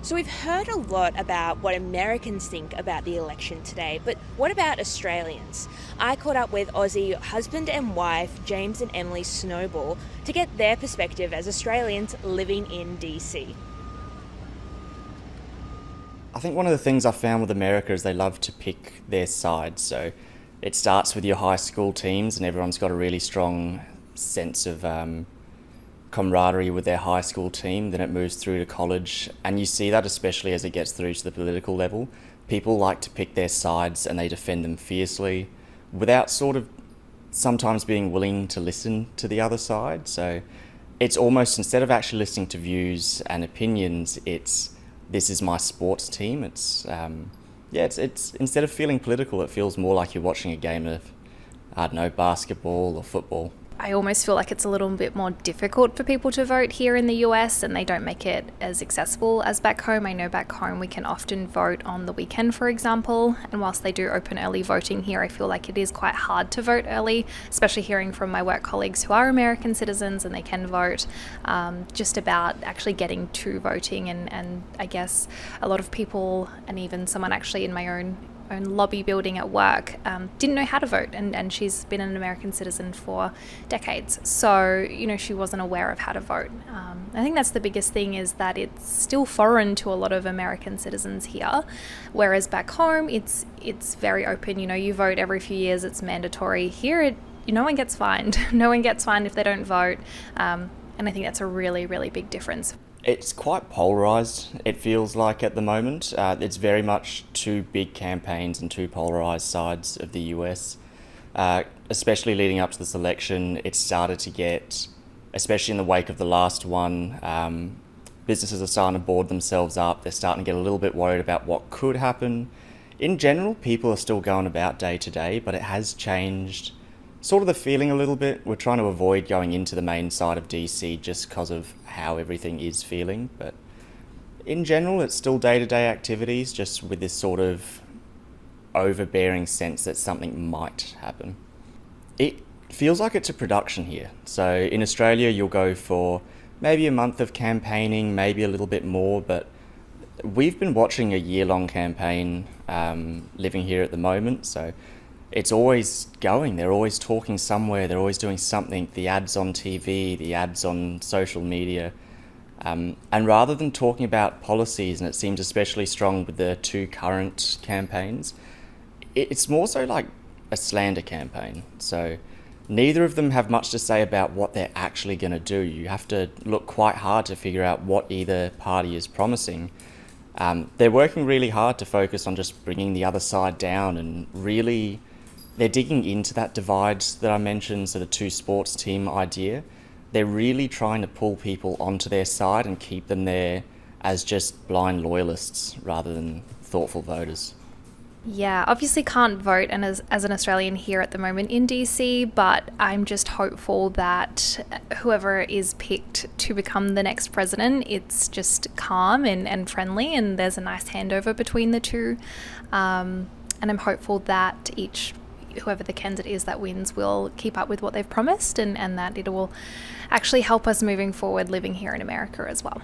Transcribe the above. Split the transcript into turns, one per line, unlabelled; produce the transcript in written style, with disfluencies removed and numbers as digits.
So we've heard a lot about what Americans think about the election today, but what about Australians? I caught up with Aussie husband and wife James and Emily Snowball to get their perspective as Australians living in DC.
I think one of the things I found with America is they love to pick their sides. So it starts with your high school teams, and everyone's got a really strong sense of camaraderie with their high school team. Then it moves through to college, and you see that especially as it gets through to the political level. People like to pick their sides and they defend them fiercely without sort of sometimes being willing to listen to the other side. So it's almost, instead of actually listening to views and opinions, it's this is my sports team. It's instead of feeling political, it feels more like you're watching a game of, I don't know, basketball or football.
I almost feel like it's a little bit more difficult for people to vote here in the US, and they don't make it as accessible as back home. I know back home we can often vote on the weekend, for example, and whilst they do open early voting here, I feel like it is quite hard to vote early, especially hearing from my work colleagues who are American citizens and they can vote, just about actually getting to voting. And I guess a lot of people, and even someone actually in my own lobby building at work, didn't know how to vote, and she's been an American citizen for decades, so she wasn't aware of how to vote. I think that's the biggest thing, is that it's still foreign to a lot of American citizens here, whereas back home it's very open. You vote every few years, it's mandatory. Here no one gets fined. No one gets fined if they don't vote, and I think that's a really, really big difference.
It's quite polarised, it feels like, at the moment. It's very much two big campaigns and two polarised sides of the US. Especially leading up to this election, it started to get, especially in the wake of the last one, businesses are starting to board themselves up. They're starting to get a little bit worried about what could happen. In general, people are still going about day to day, but it has changed sort of the feeling a little bit. We're trying to avoid going into the main side of DC just because of how everything is feeling. But in general, it's still day-to-day activities, just with this sort of overbearing sense that something might happen. It feels like it's a production here. So in Australia, you'll go for maybe a month of campaigning, maybe a little bit more, but we've been watching a year-long campaign living here at the moment. So it's always going. They're always talking somewhere. They're always doing something. The ads on TV, the ads on social media. And rather than talking about policies, and it seems especially strong with the two current campaigns, it's more so like a slander campaign. So neither of them have much to say about what they're actually going to do. You have to look quite hard to figure out what either party is promising. They're working really hard to focus on just bringing the other side down, and really they're digging into that divide that I mentioned, so the two sports team idea. They're really trying to pull people onto their side and keep them there as just blind loyalists rather than thoughtful voters.
Yeah, obviously can't vote and as an Australian here at the moment in DC, but I'm just hopeful that whoever is picked to become the next president, it's just calm and friendly, and there's a nice handover between the two. And I'm hopeful that whoever the candidate is that wins will keep up with what they've promised, and that it will actually help us moving forward living here in America as well.